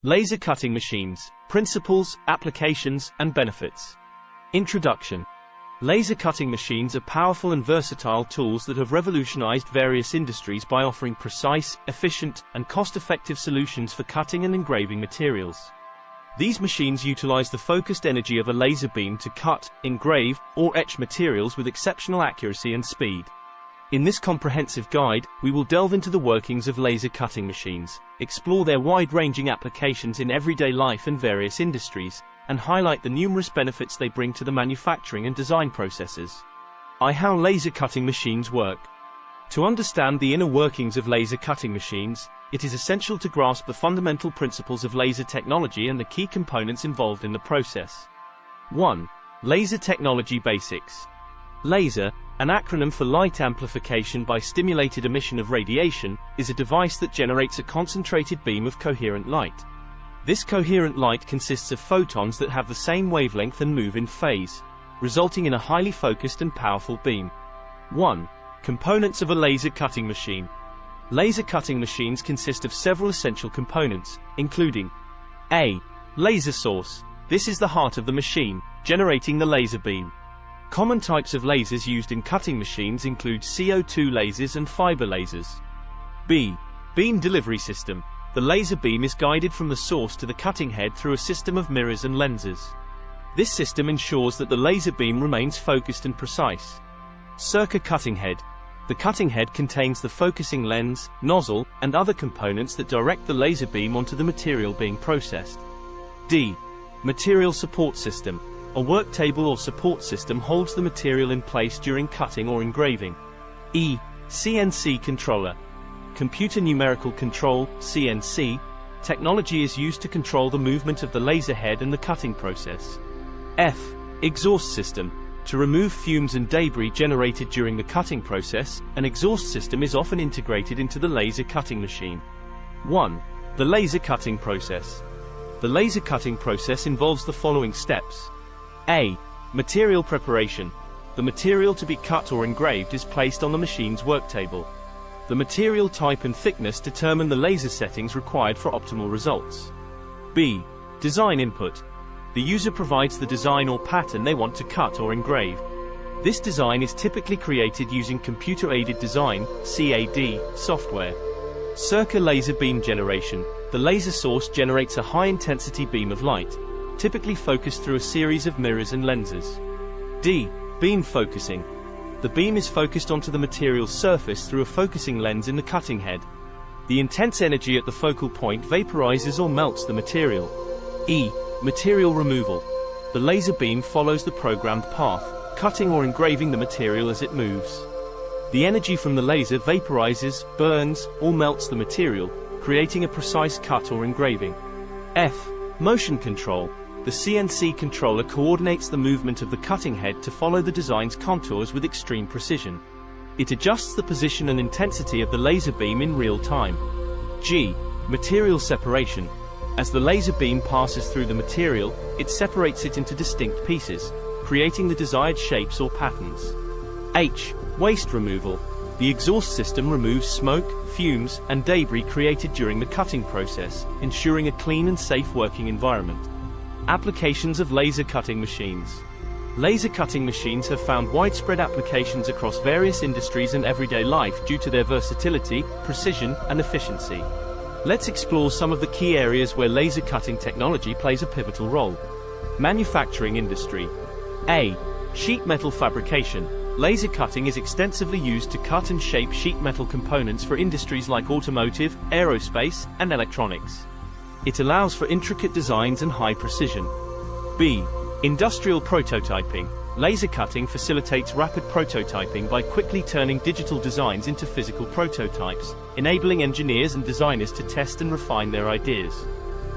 Laser cutting machines, principles, applications, and benefits. Introduction. Laser cutting machines are powerful and versatile tools that have revolutionized various industries by offering precise, efficient, and cost-effective solutions for cutting and engraving materials. These machines utilize the focused energy of a laser beam to cut, engrave, or etch materials with exceptional accuracy and speed. In this comprehensive guide, we will delve into the workings of laser cutting machines, explore their wide-ranging applications in everyday life and various industries, and highlight the numerous benefits they bring to the manufacturing and design processes. How laser cutting machines work. To understand the inner workings of laser cutting machines, it is essential to grasp the fundamental principles of laser technology and the key components involved in the process. 1. Laser technology basics. Laser, an acronym for light amplification by stimulated emission of radiation, is a device that generates a concentrated beam of coherent light. This coherent light consists of photons that have the same wavelength and move in phase, resulting in a highly focused and powerful beam. 1. Components of a laser cutting machine. Laser cutting machines consist of several essential components, including A. Laser source. This is the heart of the machine, generating the laser beam. Common types of lasers used in cutting machines include CO2 lasers and fiber lasers. B. Beam delivery system. The laser beam is guided from the source to the cutting head through a system of mirrors and lenses. This system ensures that the laser beam remains focused and precise. Circa cutting head. The cutting head contains the focusing lens, nozzle, and other components that direct the laser beam onto the material being processed. D. Material support system. A work table or support system holds the material in place during cutting or engraving. E. CNC controller. Computer numerical control, CNC, technology is used to control the movement of the laser head and the cutting process. F. Exhaust system. To remove fumes and debris generated during the cutting process, an exhaust system is often integrated into the laser cutting machine. 1. The laser cutting process. The laser cutting process involves the following steps. A. Material preparation. The material to be cut or engraved is placed on the machine's work table. The material type and thickness determine the laser settings required for optimal results. B. Design input. The user provides the design or pattern they want to cut or engrave. This design is typically created using computer-aided design (CAD) software. Circa laser beam generation. The laser source generates a high-intensity beam of light, typically focused through a series of mirrors and lenses. D. Beam focusing. The beam is focused onto the material's surface through a focusing lens in the cutting head. The intense energy at the focal point vaporizes or melts the material. E. Material removal. The laser beam follows the programmed path, cutting or engraving the material as it moves. The energy from the laser vaporizes, burns, or melts the material, creating a precise cut or engraving. F. Motion control. The CNC controller coordinates the movement of the cutting head to follow the design's contours with extreme precision. It adjusts the position and intensity of the laser beam in real time. G. Material separation. As the laser beam passes through the material, it separates it into distinct pieces, creating the desired shapes or patterns. H. Waste removal. The exhaust system removes smoke, fumes, and debris created during the cutting process, ensuring a clean and safe working environment. Applications of laser cutting machines. Laser cutting machines have found widespread applications across various industries and everyday life due to their versatility, precision, and efficiency. Let's explore some of the key areas where laser cutting technology plays a pivotal role. Manufacturing industry. A. Sheet metal fabrication. Laser cutting is extensively used to cut and shape sheet metal components for industries like automotive, aerospace, and electronics. It allows for intricate designs and high precision. B. Industrial prototyping. Laser cutting facilitates rapid prototyping by quickly turning digital designs into physical prototypes, enabling engineers and designers to test and refine their ideas.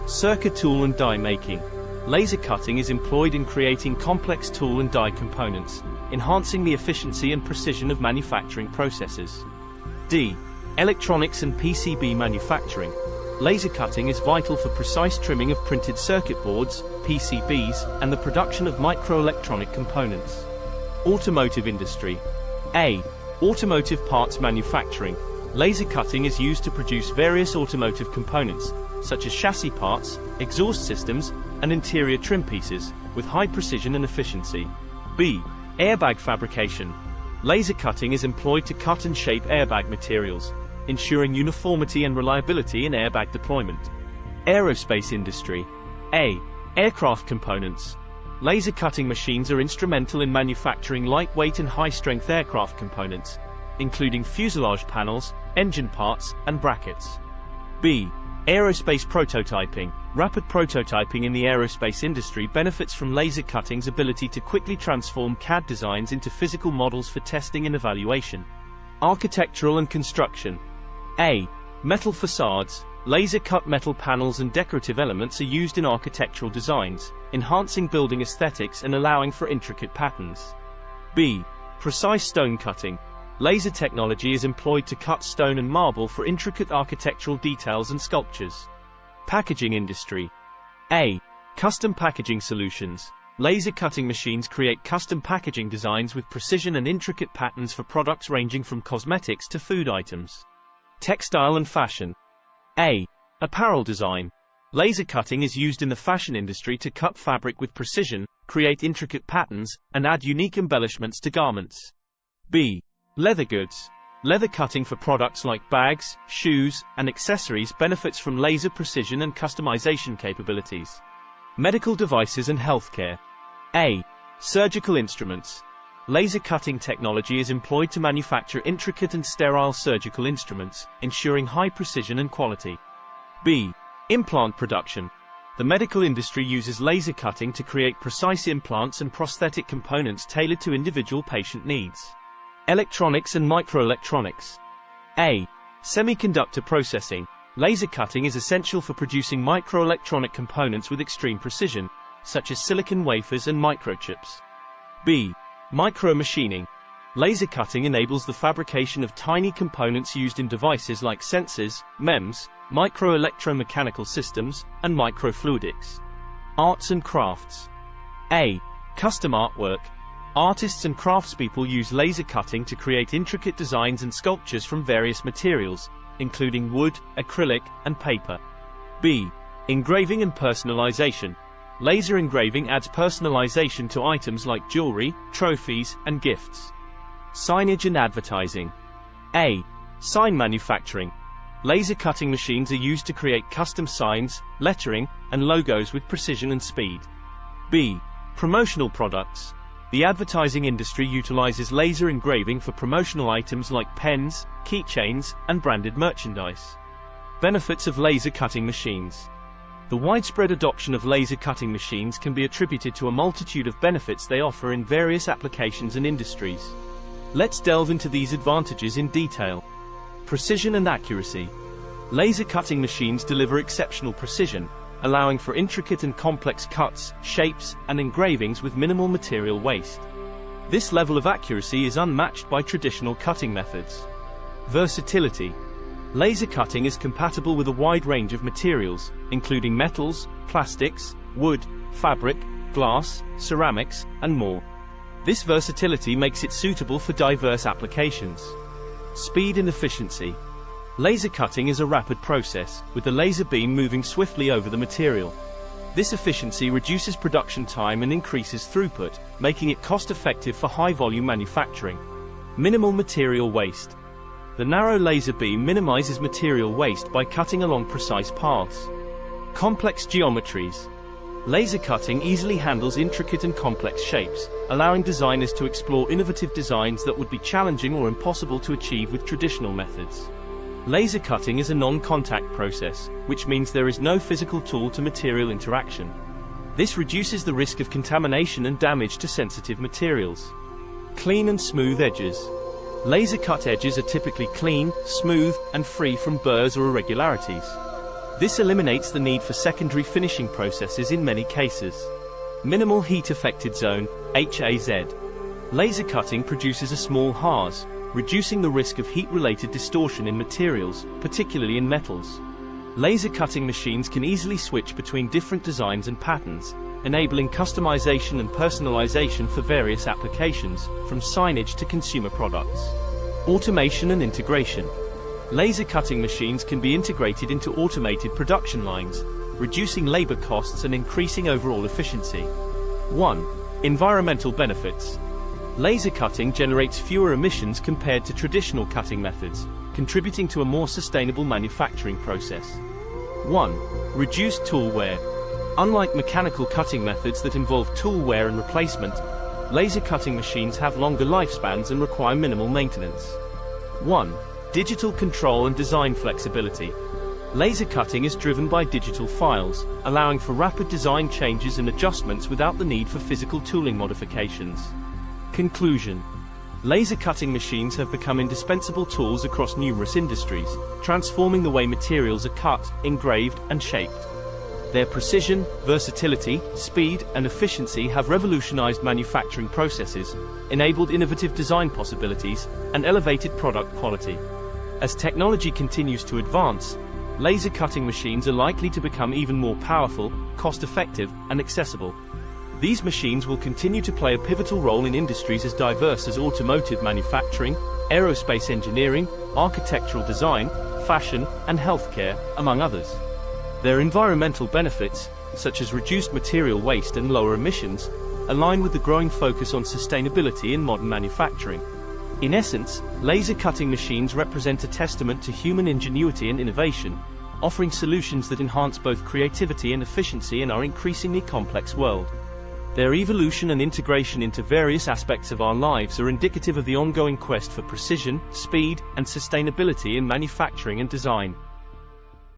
Circa tool and die making. Laser cutting is employed in creating complex tool and die components, enhancing the efficiency and precision of manufacturing processes. D. Electronics and PCB manufacturing. Laser cutting is vital for precise trimming of printed circuit boards, PCBs, and the production of microelectronic components. Automotive industry. A. Automotive parts manufacturing. Laser cutting is used to produce various automotive components, such as chassis parts, exhaust systems, and interior trim pieces, with high precision and efficiency. B. Airbag fabrication. Laser cutting is employed to cut and shape airbag materials, ensuring uniformity and reliability in airbag deployment. Aerospace industry. A. Aircraft components. Laser cutting machines are instrumental in manufacturing lightweight and high-strength aircraft components, including fuselage panels, engine parts, and brackets. B. Aerospace prototyping. Rapid prototyping in the aerospace industry benefits from laser cutting's ability to quickly transform CAD designs into physical models for testing and evaluation. Architectural and construction. A. Metal facades. Laser-cut metal panels and decorative elements are used in architectural designs, enhancing building aesthetics and allowing for intricate patterns. B. Precise stone cutting. Laser technology is employed to cut stone and marble for intricate architectural details and sculptures. Packaging industry. A. Custom packaging solutions. Laser cutting machines create custom packaging designs with precision and intricate patterns for products ranging from cosmetics to food items. Textile and fashion. A. Apparel design. Laser cutting is used in the fashion industry to cut fabric with precision, create intricate patterns, and add unique embellishments to garments. B. Leather goods. Leather cutting for products like bags, shoes, and accessories benefits from laser precision and customization capabilities. Medical devices and healthcare. A. Surgical instruments. Laser cutting technology is employed to manufacture intricate and sterile surgical instruments, ensuring high precision and quality. B. Implant production. The medical industry uses laser cutting to create precise implants and prosthetic components tailored to individual patient needs. Electronics and microelectronics. A. Semiconductor processing. Laser cutting is essential for producing microelectronic components with extreme precision, such as silicon wafers and microchips. B. Micromachining. Laser cutting enables the fabrication of tiny components used in devices like sensors, MEMS, microelectromechanical systems, and microfluidics. Arts and crafts. A. Custom artwork. Artists and craftspeople use laser cutting to create intricate designs and sculptures from various materials, including wood, acrylic, and paper. B. Engraving and personalization. Laser engraving adds personalization to items like jewelry, trophies, and gifts. Signage and advertising. A. Sign manufacturing. Laser cutting machines are used to create custom signs, lettering, and logos with precision and speed. B. Promotional products. The advertising industry utilizes laser engraving for promotional items like pens, keychains, and branded merchandise. Benefits of laser cutting machines. The widespread adoption of laser cutting machines can be attributed to a multitude of benefits they offer in various applications and industries. Let's delve into these advantages in detail. Precision and accuracy. Laser cutting machines deliver exceptional precision, allowing for intricate and complex cuts, shapes, and engravings with minimal material waste. This level of accuracy is unmatched by traditional cutting methods. Versatility. Laser cutting is compatible with a wide range of materials, including metals, plastics, wood, fabric, glass, ceramics, and more. This versatility makes it suitable for diverse applications. Speed and efficiency. Laser cutting is a rapid process, with the laser beam moving swiftly over the material. This efficiency reduces production time and increases throughput, making it cost-effective for high-volume manufacturing. Minimal material waste. The narrow laser beam minimizes material waste by cutting along precise paths. Complex geometries. Laser cutting easily handles intricate and complex shapes, allowing designers to explore innovative designs that would be challenging or impossible to achieve with traditional methods. Laser cutting is a non-contact process, which means there is no physical tool-to-material interaction. This reduces the risk of contamination and damage to sensitive materials. Clean and smooth edges. Laser cut edges are typically clean, smooth, and free from burrs or irregularities. This eliminates the need for secondary finishing processes in many cases. Minimal heat affected zone, HAZ. Laser cutting produces a small HAZ, reducing the risk of heat-related distortion in materials, particularly in metals. Laser cutting machines can easily switch between different designs and patterns, enabling customization and personalization for various applications, from signage to consumer products. Automation and integration. Laser cutting machines can be integrated into automated production lines, reducing labor costs and increasing overall efficiency. 1. Environmental benefits. Laser cutting generates fewer emissions compared to traditional cutting methods, contributing to a more sustainable manufacturing process. 1. Reduced tool wear. Unlike mechanical cutting methods that involve tool wear and replacement, laser cutting machines have longer lifespans and require minimal maintenance. 1. Digital control and design flexibility. Laser cutting is driven by digital files, allowing for rapid design changes and adjustments without the need for physical tooling modifications. Conclusion. Laser cutting machines have become indispensable tools across numerous industries, transforming the way materials are cut, engraved, and shaped. Their precision, versatility, speed, and efficiency have revolutionized manufacturing processes, enabled innovative design possibilities, and elevated product quality. As technology continues to advance, laser cutting machines are likely to become even more powerful, cost-effective, and accessible. These machines will continue to play a pivotal role in industries as diverse as automotive manufacturing, aerospace engineering, architectural design, fashion, and healthcare, among others. Their environmental benefits, such as reduced material waste and lower emissions, align with the growing focus on sustainability in modern manufacturing. In essence, laser cutting machines represent a testament to human ingenuity and innovation, offering solutions that enhance both creativity and efficiency in our increasingly complex world. Their evolution and integration into various aspects of our lives are indicative of the ongoing quest for precision, speed, and sustainability in manufacturing and design.